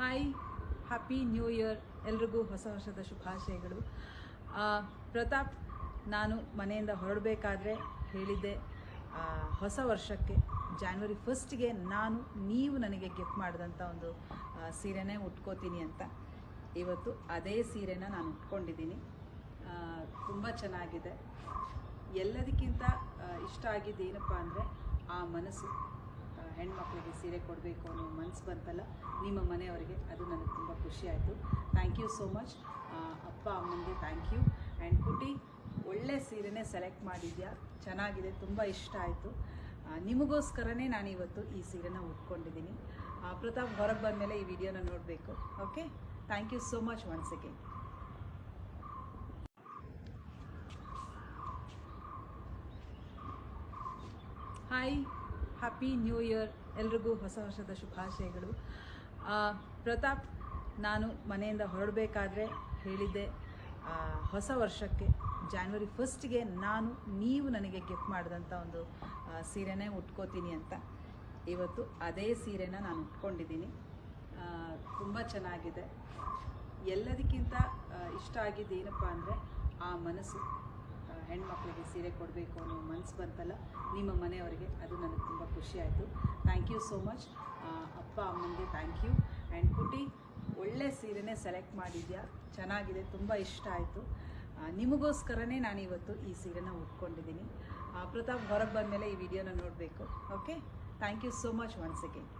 Hi, happy new year. ಎಲ್ರಿಗೂ ಹೊಸ ವರ್ಷದ ಶುಭಾಶಯಗಳು. ಪ್ರತಾಪ್, ನಾನು ಮನೆಯಿಂದ ಹೊರಡಬೇಕಾದ್ರೆ ಹೇಳಿದ್ದೆ, ಹೊಸ ವರ್ಷಕ್ಕೆ ಜಾನ್ವರಿ 1ಗೆ ನೀವು ನನಗೆ ಗಿಫ್ಟ್ ಮಾಡಿದಂಥ ಒಂದು ಸೀರೆನೇ ಉಟ್ಕೋತೀನಿ ಅಂತ. ಇವತ್ತು ಅದೇ ಸೀರೆನ ನಾನು ಉಟ್ಕೊಂಡಿದ್ದೀನಿ. ತುಂಬ ಚೆನ್ನಾಗಿದೆ. ಎಲ್ಲದಕ್ಕಿಂತ ಇಷ್ಟ ಆಗಿದ್ದು ಏನಪ್ಪ ಅಂದರೆ ಆ ಮನಸ್ಸು. ಹೆಣ್ಮಕ್ಳಿಗೆ ಸೀರೆ ಕೊಡಬೇಕು ಅನ್ನೋ ಮನಸ್ಸು ಬಂತಲ್ಲ ನಿಮ್ಮ ಮನೆಯವರಿಗೆ, ಅದು ನನಗೆ ತುಂಬ ಖುಷಿ ಆಯಿತು. Thank you so much. ಅಪ್ಪ ಅಮ್ಮನಿಗೆ ಥ್ಯಾಂಕ್ ಯು. ಆ್ಯಂಡ್ ಪುಟಿ, ಒಳ್ಳೆ ಸೀರೆನೇ ಸೆಲೆಕ್ಟ್ ಮಾಡಿದ್ಯಾ, ಚೆನ್ನಾಗಿದೆ, ತುಂಬ ಇಷ್ಟ ಆಯಿತು. ನಿಮಗೋಸ್ಕರನೇ ನಾನಿವತ್ತು ಈ ಸೀರೆನ ಉಟ್ಕೊಂಡಿದ್ದೀನಿ. ಪ್ರತಾಪ್ ಹೊರಗೆ ಬಂದಮೇಲೆ ಈ ವಿಡಿಯೋನ ನೋಡಬೇಕು. Okay, thank you so much once again. Hi, happy new year. ಎಲ್ರಿಗೂ ಹೊಸ ವರ್ಷದ ಶುಭಾಶಯಗಳು. ಪ್ರತಾಪ್, ನಾನು ಮನೆಯಿಂದ ಹೊರಡಬೇಕಾದ್ರೆ ಹೇಳಿದ್ದೆ, ಹೊಸ ವರ್ಷಕ್ಕೆ ಜಾನ್ವರಿ 1ಗೆ ನೀವು ನನಗೆ ಗಿಫ್ಟ್ ಮಾಡಿದಂಥ ಒಂದು ಸೀರೆನೇ ಉಟ್ಕೋತೀನಿ ಅಂತ. ಇವತ್ತು ಅದೇ ಸೀರೆನ ನಾನು ಉಟ್ಕೊಂಡಿದ್ದೀನಿ. ತುಂಬ ಚೆನ್ನಾಗಿದೆ. ಎಲ್ಲದಕ್ಕಿಂತ ಇಷ್ಟ ಆಗಿದ್ದು ಏನಪ್ಪ ಅಂದರೆ ಆ ಮನಸ್ಸು. ಹೆಣ್ಮಕ್ಳಿಗೆ ಸೀರೆ ಕೊಡಬೇಕು ಅನ್ನೋ ಮನಸ್ಸು ಬಂತಲ್ಲ ನಿಮ್ಮ ಮನೆಯವರಿಗೆ, ಅದು ನನಗೆ ತುಂಬ ಖುಷಿ ಆಯಿತು. Thank you so much. ಅಪ್ಪ ಅಮ್ಮನಿಗೆ ಥ್ಯಾಂಕ್ ಯು. ಆ್ಯಂಡ್ ಪುಟಿ, ಒಳ್ಳೆ ಸೀರೆನೇ ಸೆಲೆಕ್ಟ್ ಮಾಡಿದ್ಯಾ, ಚೆನ್ನಾಗಿದೆ, ತುಂಬ ಇಷ್ಟ ಆಯಿತು. ನಿಮಗೋಸ್ಕರನೇ ನಾನಿವತ್ತು ಈ ಸೀರೆನ ಉಟ್ಕೊಂಡಿದ್ದೀನಿ. ಪ್ರತಾಪ್ ಹೊರಗೆ ಬಂದಮೇಲೆ ಈ ವಿಡಿಯೋನ ನೋಡಬೇಕು. Okay, thank you so much once again.